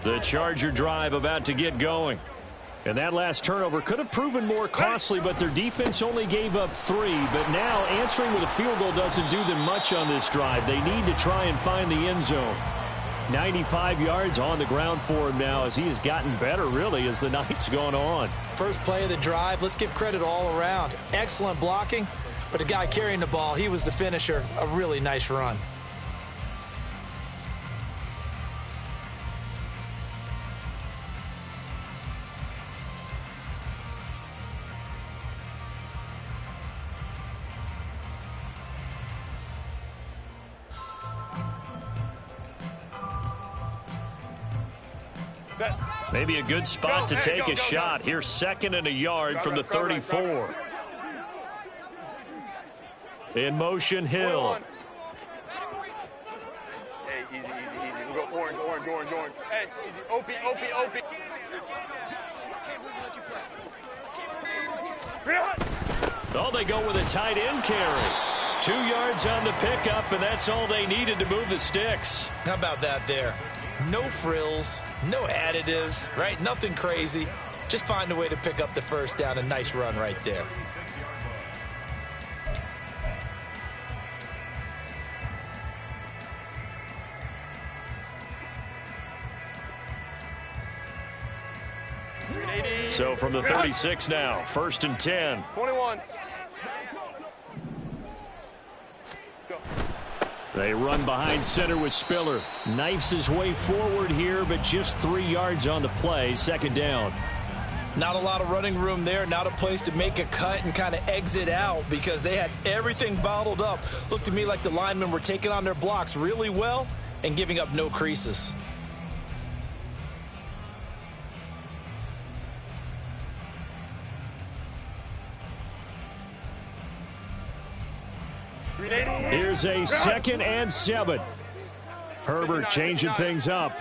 The Charger drive about to get going. And that last turnover could have proven more costly, but their defense only gave up 3. But now answering with a field goal doesn't do them much on this drive. They need to try and find the end zone. 95 yards on the ground for him now as he has gotten better, really, as the night's gone on. First play of the drive, let's give credit all around. Excellent blocking, but the guy carrying the ball, he was the finisher. A really nice run. Maybe a good spot to take a shot. Here's 2nd and a yard from the 34. In motion, Hill. Hey, easy. We'll go orange. Hey, easy. Opie. Oh, they go with a tight end carry. 2 yards on the pickup, and that's all they needed to move the sticks. How about that there? No frills, no additives, right? Nothing crazy. Just find a way to pick up the first down. A nice run right there. So from the 36 now, 1st and 10. 21. They run behind center with Spiller. Knifes his way forward here, but just 3 yards on the play. 2nd down. Not a lot of running room there. Not a place to make a cut and kind of exit out because they had everything bottled up. Looked to me like the linemen were taking on their blocks really well and giving up no creases. Here's a 2nd and 7. Herbert changing things up.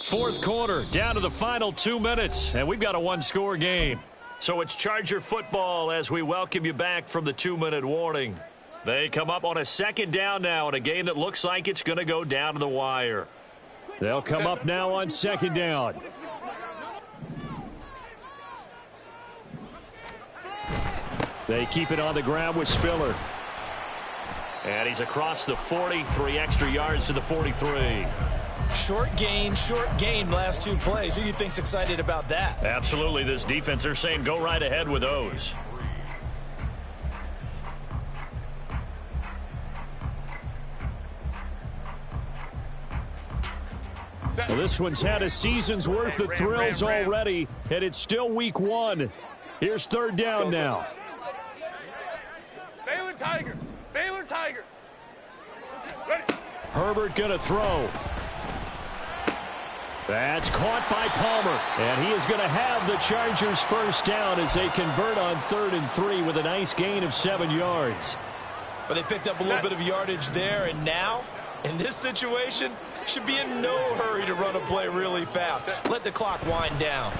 4th quarter, down to the final 2 minutes, and we've got a 1-score game. So it's Charger football as we welcome you back from the 2-minute warning. They come up on a 2nd down now in a game that looks like it's going to go down to the wire. They'll come up now on 2nd down. They keep it on the ground with Spiller. And he's across the 40, 3 extra yards to the 43. Short gain last 2 plays. Who do you think's excited about that? Absolutely, this defense, they're saying go right ahead with those. Well, this one's had a season's worth of thrills already, and it's still week 1. Here's 3rd down now. Baylor Tiger. Ready. Herbert going to throw. That's caught by Palmer, and he is going to have the Chargers' 1st down as they convert on 3rd and 3 with a nice gain of 7 yards. But they picked up a little bit of yardage there, and now, in this situation, should be in no hurry to run a play really fast. Let the clock wind down.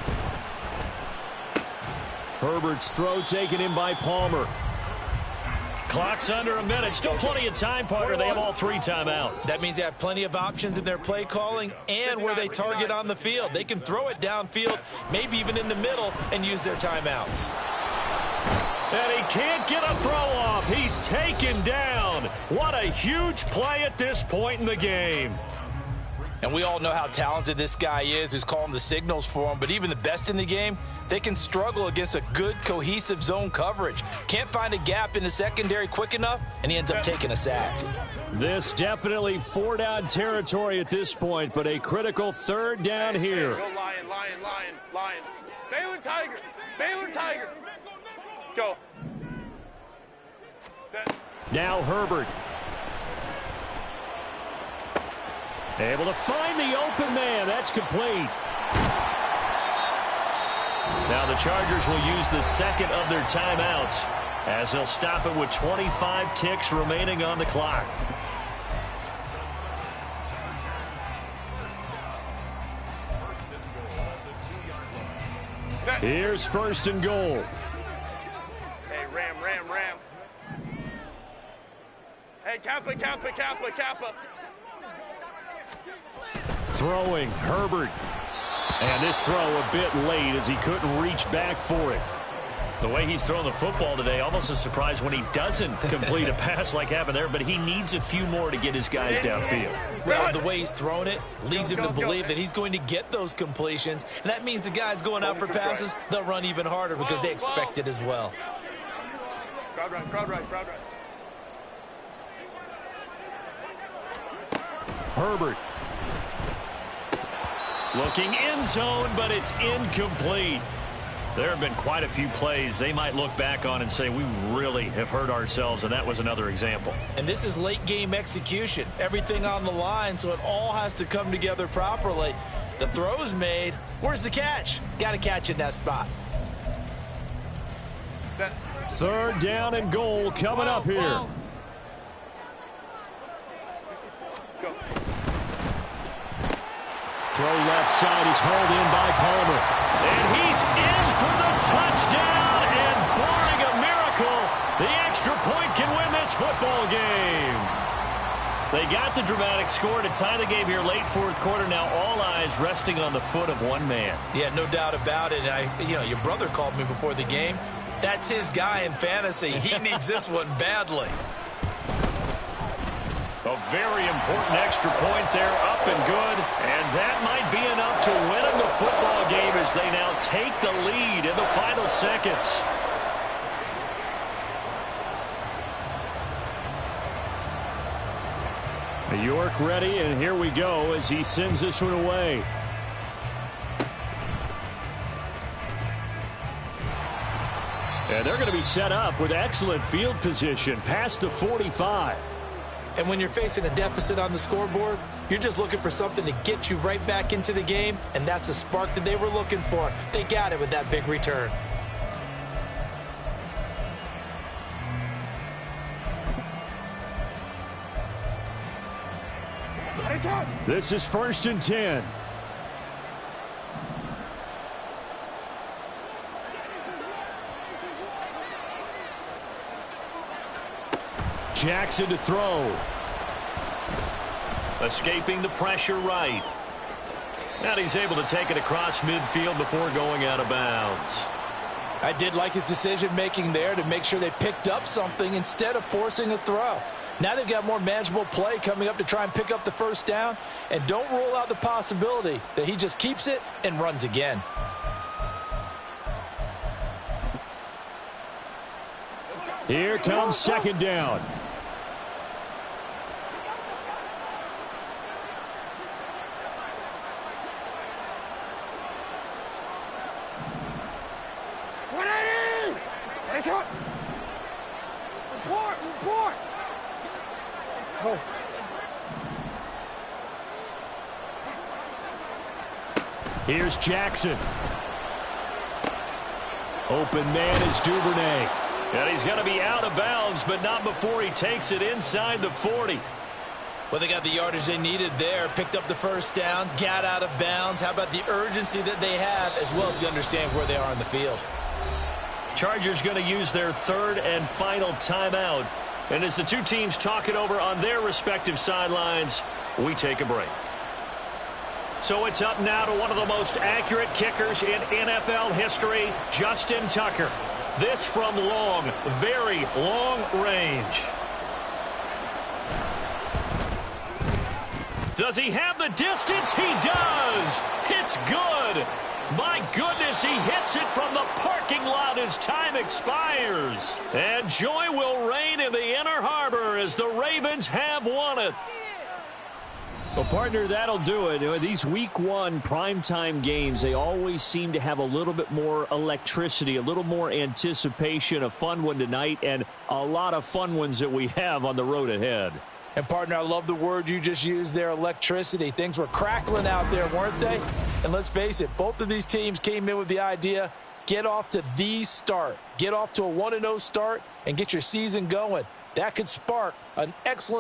Herbert's throw taken in by Palmer. Clock's under a minute. Still plenty of time, partner. They have all 3 timeout. That means they have plenty of options in their play calling and where they target on the field. They can throw it downfield, maybe even in the middle, and use their timeouts. And he can't get a throw off. He's taken down. What a huge play at this point in the game. And we all know how talented this guy is who's calling the signals for him, but even the best in the game, they can struggle against a good, cohesive zone coverage. Can't find a gap in the secondary quick enough, and he ends up taking a sack. This definitely 4-down territory at this point, but a critical 3rd down here. Go Lion, Lion, Lion, Lion. Baylor Tiger, Baylor Tiger. Go. Set. Now Herbert. Able to find the open man. That's complete. Now the Chargers will use the second of their timeouts as they'll stop it with 25 ticks remaining on the clock. Here's 1st and goal. Hey, Ram. Hey, Kappa. Throwing, Herbert. And this throw a bit late as he couldn't reach back for it. The way he's throwing the football today, almost a surprise when he doesn't complete a pass like happened there, but he needs a few more to get his guys downfield. Well, the way he's thrown it leads him to believe that he's going to get those completions, and that means the guys going out for passes, they'll run even harder because they expect it as well. Crowd right. Herbert. Looking end zone, but it's incomplete. There have been quite a few plays they might look back on and say, we really have hurt ourselves, and that was another example. And this is late game execution. Everything on the line, so it all has to come together properly. The throw's made. Where's the catch? Got to catch in that spot. 3rd down and goal coming up here. Go. Throw left side is hauled in by Palmer. And he's in for the touchdown, and barring a miracle, the extra point can win this football game. They got the dramatic score to tie the game here late 4th quarter. Now all eyes resting on the foot of one man. Yeah, no doubt about it. Your brother called me before the game. That's his guy in fantasy. He needs this one badly. A very important extra point there, up and good. And that might be enough to win them the football game as they now take the lead in the final seconds. York ready, and here we go as he sends this one away. And they're going to be set up with excellent field position past the 45. And when you're facing a deficit on the scoreboard, you're just looking for something to get you right back into the game, and that's the spark that they were looking for. They got it with that big return. This is 1st and 10. Jackson to throw. Escaping the pressure right. And he's able to take it across midfield before going out of bounds. I did like his decision-making there to make sure they picked up something instead of forcing a throw. Now they've got more manageable play coming up to try and pick up the 1st down. And don't rule out the possibility that he just keeps it and runs again. Here comes 2nd down. Report. Oh. Here's Jackson. Open man is Duvernay. And he's going to be out of bounds, but not before he takes it inside the 40. Well, they got the yardage they needed there, picked up the 1st down, got out of bounds. How about the urgency that they have, as well as you understand where they are on the field? Chargers going to use their third and final timeout. And as the two teams talk it over on their respective sidelines, we take a break. So it's up now to one of the most accurate kickers in NFL history, Justin Tucker. This from long, very long range. Does he have the distance? He does. It's good. My goodness, he hits it from the parking lot as time expires. And joy will reign in the Inner Harbor as the Ravens have won it. Well, partner, that'll do it. These Week 1 primetime games, they always seem to have a little bit more electricity, a little more anticipation. A fun one tonight, and a lot of fun ones that we have on the road ahead. And, partner, I love the word you just used there, electricity. Things were crackling out there, weren't they? And let's face it, both of these teams came in with the idea, get off to the start. Get off to a 1-0 start and get your season going. That could spark an excellent